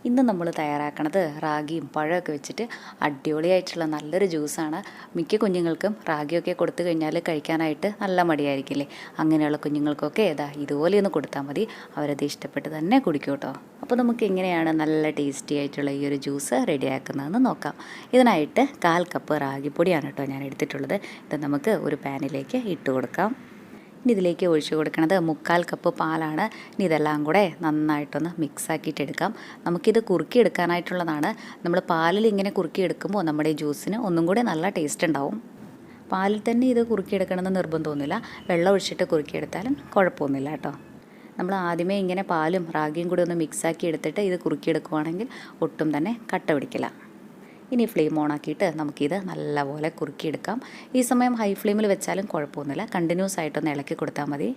ഇന്ന് നമ്മൾ തയ്യാറാക്കണത് റാഗിയും പഴമൊക്കെ വെച്ചിട്ട് അടിപൊളിയായിട്ടുള്ള നല്ലൊരു ജ്യൂസാണ്. മിക്ക കുഞ്ഞുങ്ങൾക്കും റാഗിയൊക്കെ കൊടുത്തു കഴിഞ്ഞാൽ കഴിക്കാനായിട്ട് നല്ല മടിയായിരിക്കില്ലേ. അങ്ങനെയുള്ള കുഞ്ഞുങ്ങൾക്കൊക്കെ ഇതുപോലെ ഒന്ന് കൊടുത്താൽ മതി, അവരത് ഇഷ്ടപ്പെട്ട് തന്നെ കുടിക്കും കേട്ടോ. അപ്പോൾ നമുക്ക് എങ്ങനെയാണ് നല്ല ടേസ്റ്റി ആയിട്ടുള്ള ഈ ഒരു ജ്യൂസ് റെഡിയാക്കുന്നതെന്ന് നോക്കാം. ഇതിനായിട്ട് 1/4 കപ്പ് റാഗിപ്പൊടിയാണ് കേട്ടോ ഞാൻ എടുത്തിട്ടുള്ളത്. ഇത് നമുക്ക് ഒരു പാനിലേക്ക് ഇട്ട് കൊടുക്കാം. ഇനി ഇതിലേക്ക് ഒഴിച്ച് കൊടുക്കുന്നത് 1/4 കപ്പ് പാലാണ്. ഇനി ഇതെല്ലാം കൂടെ നന്നായിട്ടൊന്ന് മിക്സാക്കിയിട്ടെടുക്കാം. നമുക്കിത് കുറുക്കിയെടുക്കാനായിട്ടുള്ളതാണ്. നമ്മൾ പാലിൽ ഇങ്ങനെ കുറുക്കിയെടുക്കുമ്പോൾ നമ്മുടെ ഈ ജ്യൂസിന് ഒന്നും കൂടെ നല്ല ടേസ്റ്റ് ഉണ്ടാവും. പാലിൽ തന്നെ ഇത് കുറുക്കിയെടുക്കണമെന്ന് നിർബന്ധമൊന്നുമില്ല, വെള്ളം ഒഴിച്ചിട്ട് കുറുക്കിയെടുത്താലും കുഴപ്പമൊന്നുമില്ല കേട്ടോ. നമ്മൾ ആദ്യമേ ഇങ്ങനെ പാലും റാഗിയും കൂടി ഒന്ന് മിക്സാക്കി എടുത്തിട്ട് ഇത് കുറുക്കിയെടുക്കുവാണെങ്കിൽ ഒട്ടും തന്നെ കട്ട പിടിക്കില്ല. ഇനി ഫ്ലെയിം ഓണാക്കിയിട്ട് നമുക്കിത് നല്ലപോലെ കുറുക്കിയെടുക്കാം. ഈ സമയം ഹൈ ഫ്ലെയിമിൽ വെച്ചാലും കുഴപ്പമൊന്നുമില്ല, കണ്ടിന്യൂസ് ആയിട്ടൊന്ന് ഇളക്കി കൊടുത്താൽ മതി.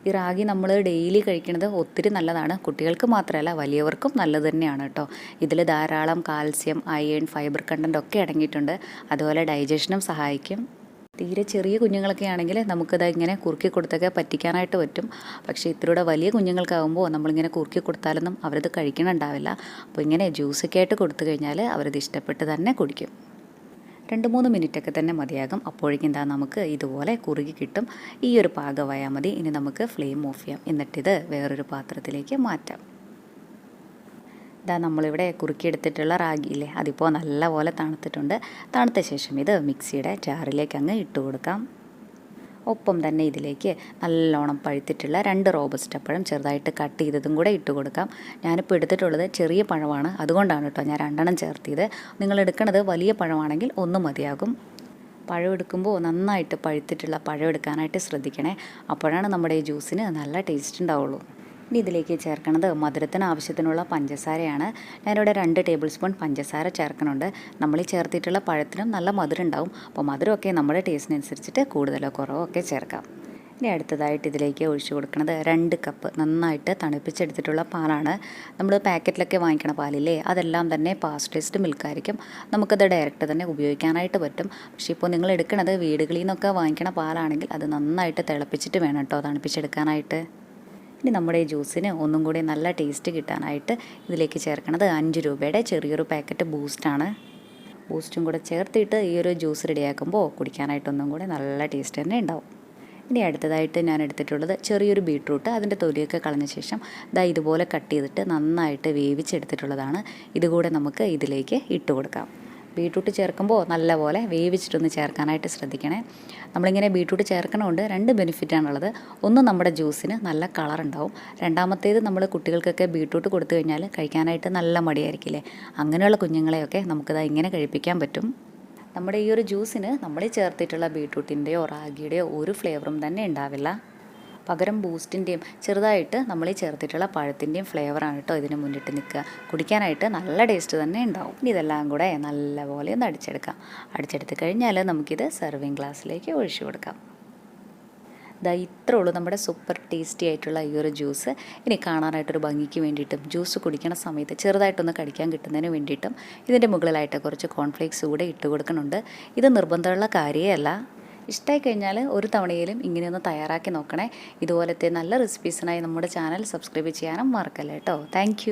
ഈ റാഗി നമ്മൾ ഡെയിലി കഴിക്കുന്നത് ഒത്തിരി നല്ലതാണ്. കുട്ടികൾക്ക് മാത്രമല്ല വലിയവർക്കും നല്ലത് തന്നെയാണ് കേട്ടോ. ഇതിൽ ധാരാളം കാൽസ്യം, അയൺ, ഫൈബർ കണ്ടൻ്റ് ഒക്കെ അടങ്ങിയിട്ടുണ്ട്. അതുപോലെ ഡൈജഷനും സഹായിക്കും. തീരെ ചെറിയ കുഞ്ഞുങ്ങളൊക്കെ ആണെങ്കിൽ നമുക്കിത് ഇങ്ങനെ കുറുക്കി കൊടുത്തൊക്കെ പറ്റിക്കാനായിട്ട് പറ്റും. പക്ഷേ ഇത്തിരിയുടെ വലിയ കുഞ്ഞുങ്ങൾക്കാകുമ്പോൾ നമ്മളിങ്ങനെ കുറുക്കി കൊടുത്താലൊന്നും അവരത് കഴിക്കണുണ്ടാവില്ല. അപ്പോൾ ഇങ്ങനെ ജ്യൂസൊക്കെ ആയിട്ട് കൊടുത്തു കഴിഞ്ഞാൽ അവരത് ഇഷ്ടപ്പെട്ട് തന്നെ കുടിക്കും. 2-3 മിനിറ്റൊക്കെ തന്നെ മതിയാകും. അപ്പോഴേക്കും നമുക്ക് ഇതുപോലെ കുറുകി കിട്ടും. ഈ ഒരു പാകമായാൽ മതി. ഇനി നമുക്ക് ഫ്ലെയിം ഓഫ് ചെയ്യാം, എന്നിട്ടിത് വേറൊരു പാത്രത്തിലേക്ക് മാറ്റാം. നമ്മളിവിടെ കുറുക്കിയെടുത്തിട്ടുള്ള റാഗിയില്ലേ, അതിപ്പോൾ നല്ലപോലെ തണുത്തിട്ടുണ്ട്. തണുത്ത ശേഷം ഇത് മിക്സിയുടെ ജാറിലേക്ക് അങ്ങ് ഇട്ട് കൊടുക്കാം. ഒപ്പം തന്നെ ഇതിലേക്ക് നല്ലോണം പഴുത്തിട്ടുള്ള 2 റോബസ്റ്റ പഴം ചെറുതായിട്ട് കട്ട് ചെയ്തതും കൂടെ ഇട്ട് കൊടുക്കാം. ഞാനിപ്പോൾ എടുത്തിട്ടുള്ളത് ചെറിയ പഴമാണ്, അതുകൊണ്ടാണ് കേട്ടോ ഞാൻ 2 ചേർത്തിയത്. നിങ്ങൾ എടുക്കുന്നത് വലിയ പഴമാണെങ്കിൽ 1 മതിയാകും. പഴം എടുക്കുമ്പോൾ നന്നായിട്ട് പഴുത്തിട്ടുള്ള പഴം എടുക്കാനായിട്ട് ശ്രദ്ധിക്കണേ, അപ്പോഴാണ് നമ്മുടെ ഈ ജ്യൂസിന് നല്ല ടേസ്റ്റ് ഉണ്ടാവുള്ളൂ. ഇനി ഇതിലേക്ക് ചേർക്കുന്നത് മധുരത്തിന് ആവശ്യത്തിനുള്ള പഞ്ചസാരയാണ്. ഞാനിവിടെ 2 ടേബിൾ സ്പൂൺ പഞ്ചസാര ചേർക്കുന്നുണ്ട്. നമ്മൾ ഈ ചേർത്തിട്ടുള്ള പഴത്തിനും നല്ല മധുരം ഉണ്ടാവും. അപ്പോൾ മധുരമൊക്കെ നമ്മുടെ ടേസ്റ്റിനനുസരിച്ചിട്ട് കൂടുതലോ കുറവോ ഒക്കെ ചേർക്കാം. ഇനി അടുത്തതായിട്ട് ഇതിലേക്ക് ഒഴിച്ചു കൊടുക്കുന്നത് 2 കപ്പ് നന്നായിട്ട് തണുപ്പിച്ചെടുത്തിട്ടുള്ള പാലാണ്. നമ്മൾ പാക്കറ്റിലൊക്കെ വാങ്ങിക്കണ പാലില്ലേ, അതെല്ലാം തന്നെ പാസ്ചറൈസ്ഡ് മിൽക്കായിരിക്കും. നമുക്കത് ഡയറക്റ്റ് തന്നെ ഉപയോഗിക്കാനായിട്ട് പറ്റും. പക്ഷേ ഇപ്പോൾ നിങ്ങൾ എടുക്കുന്നത് വീടുകളിൽ നിന്നൊക്കെ വാങ്ങിക്കണ പാലാണെങ്കിൽ അത് നന്നായിട്ട് തിളപ്പിച്ചിട്ട് വേണം കേട്ടോ തണുപ്പിച്ചെടുക്കാനായിട്ട്. ഇനി നമ്മുടെ ഈ ജ്യൂസിന് ഒന്നും കൂടി നല്ല ടേസ്റ്റ് കിട്ടാനായിട്ട് ഇതിലേക്ക് ചേർക്കുന്നത് 5 രൂപയുടെ ചെറിയൊരു പാക്കറ്റ് ബൂസ്റ്റാണ്. ബൂസ്റ്റും കൂടെ ചേർത്തിട്ട് ഈ ഒരു ജ്യൂസ് റെഡിയാക്കുമ്പോൾ കുടിക്കാനായിട്ടൊന്നും കൂടെ നല്ല ടേസ്റ്റ് തന്നെ ഉണ്ടാവും. ഇനി അടുത്തതായിട്ട് ഞാൻ എടുത്തിട്ടുള്ളത് ചെറിയൊരു ബീട്രൂട്ട്, അതിൻ്റെ തൊലിയൊക്കെ കളഞ്ഞ ശേഷം ഇതുപോലെ കട്ട് ചെയ്തിട്ട് നന്നായിട്ട് വേവിച്ചെടുത്തിട്ടുള്ളതാണ്. ഇതുകൂടെ നമുക്ക് ഇതിലേക്ക് ഇട്ട് കൊടുക്കാം. ബീട്രൂട്ട് ചേർക്കുമ്പോൾ നല്ലപോലെ വേവിച്ചിട്ടൊന്ന് ചേർക്കാനായിട്ട് ശ്രദ്ധിക്കണേ. നമ്മളിങ്ങനെ ബീട്രൂട്ട് ചേർക്കണതുകൊണ്ട് 2 ബെനിഫിറ്റാണുള്ളത്. ഒന്ന്, നമ്മുടെ ജ്യൂസിന് നല്ല കളറുണ്ടാവും. രണ്ടാമത്തേത്, നമ്മൾ കുട്ടികൾക്കൊക്കെ ബീട്രൂട്ട് കൊടുത്തു കഴിഞ്ഞാൽ കഴിക്കാനായിട്ട് നല്ല മടിയായിരിക്കില്ലേ. അങ്ങനെയുള്ള കുഞ്ഞുങ്ങളെയൊക്കെ നമുക്കത് ഇങ്ങനെ കഴിപ്പിക്കാൻ പറ്റും. നമ്മുടെ ഈ ഒരു ജ്യൂസിന് നമ്മൾ ചേർത്തിട്ടുള്ള ബീട്രൂട്ടിൻ്റെയോ റാഗിയുടെയോ ഒരു ഫ്ലേവറും തന്നെ ഉണ്ടാവില്ല. പകരം ബൂസ്റ്റിൻ്റെയും ചെറുതായിട്ട് നമ്മൾ ചേർത്തിട്ടുള്ള പഴത്തിൻ്റെയും ഫ്ലേവറാണ് കേട്ടോ ഇതിന് മുന്നിട്ട് നിൽക്കുക. കുടിക്കാനായിട്ട് നല്ല ടേസ്റ്റ് തന്നെ ഉണ്ടാവും. ഇനി ഇതെല്ലാം കൂടെ നല്ലപോലെ ഒന്ന് അടിച്ചെടുത്ത് കഴിഞ്ഞാൽ നമുക്കിത് സെർവിങ് ഗ്ലാസ്സിലേക്ക് ഒഴിച്ചു കൊടുക്കാം. ഇത്രേ ഉള്ളൂ നമ്മുടെ സൂപ്പർ ടേസ്റ്റി ആയിട്ടുള്ള ഈ ഒരു ജ്യൂസ്. ഇനി കാണാനായിട്ടൊരു ഭംഗിക്ക് വേണ്ടിയിട്ടും ജ്യൂസ് കുടിക്കണ സമയത്ത് ചെറുതായിട്ടൊന്ന് കടിക്കാൻ കിട്ടുന്നതിന് വേണ്ടിയിട്ടും ഇതിൻ്റെ മുകളിലായിട്ട് കുറച്ച് കോൺഫ്ലേക്സ് കൂടെ ഇട്ട് കൊടുക്കുന്നുണ്ട്. ഇത് നിർബന്ധമുള്ള കാര്യമല്ല. ഇഷ്ടമായി കഴിഞ്ഞാൽ ഒരു തവണയിലും ഇങ്ങനെയൊന്ന് തയ്യാറാക്കി നോക്കണേ. ഇതുപോലത്തെ നല്ല റെസിപ്പീസിനായി നമ്മുടെ ചാനൽ സബ്സ്ക്രൈബ് ചെയ്യാനും മറക്കല്ലേ കേട്ടോ. താങ്ക്